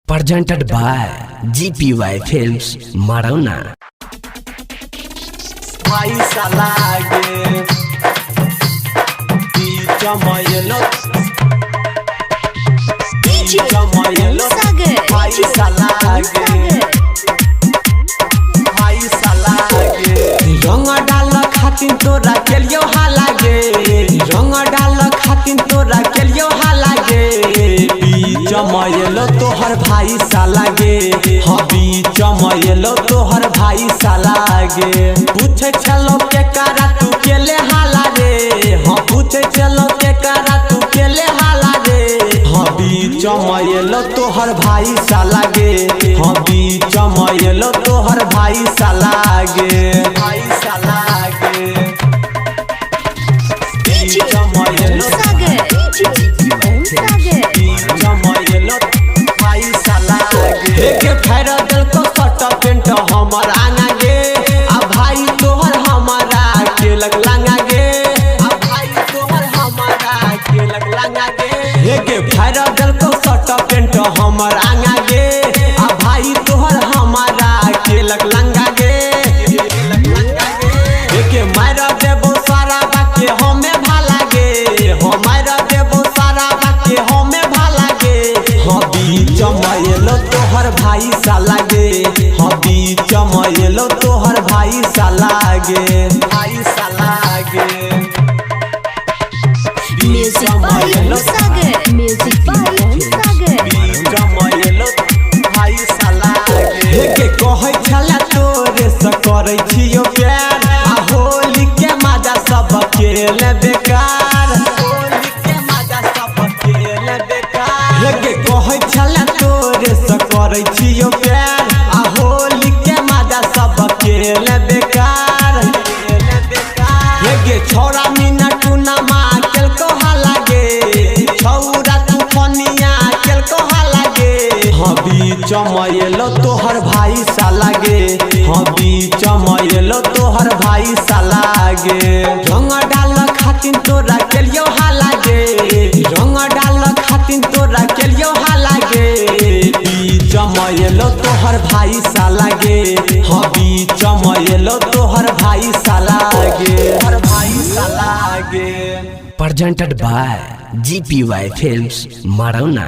presented by GPY Films, Marauna. Paisa lage DJ Mayelo Paisa lage रंग डाल खातिन तोरा केलियो हालागे रंग डाल खातिन तोरा केलियो हालागे बीच मयलो तोहर भाई सालागे हाँ बीच मयलो तोहर भाई सालागे पूछे चलो के कारा तू केले हाला रे हाँ पूछे चलो के कारा तू केले हाला रे हाँ बीच मयलो तोहर भाई सालागे हाँ बीच मयलो तोहर भाई सालागे भाई सालागे बीच मयलो भाई सालागे देखे फेर दिल को शर्ट पेंट हमर आना गे आ भाई तोहर हमारा के लग लांगा गे आ भाई तोहर हमारा के लग लांगा गे देखे फेर दिल को शर्ट पेंट हमर आना गे आ भाई तोहर हमारा के लग लांगा गे देखे मारा देबो सारा बाके हमें भाला गे हो मारा देबो सारा बाके हमें भाला गे हाँ बीच मयलो तोहर भाई सालागे हाँ बीच मयलो तोहर भाई सालागे भाई सालागे Music by Sagar. Music by Sagar. बीच मयलो भाई सालागे देखे कहै छला तोरे से करै छियो प्यार आ होली के मजा सब खेले बेकार होली के मजा सब खेले बेकार देखे कहै छला तोरे से करै छियो प्यार आ होली के मजा सब खेले बेकार देखे छोरा मीना टूना मा केल को हालागे छौरा तू फनिया केल को हालागे हाँ बीच मयलो तोहर भाई सालागे हाँ बीच मयलो तोहर भाई सालागे रंग डाल खातिन तोरा केलियो हालागे रंग डाल खातिन तोरा केलियो हालागे बीच मयलो तोहर भाई सालागे हाँ बीच मयलो तोहर भाई सालागे तोहर भाई सालागे Presented by GPY Films, Marauna.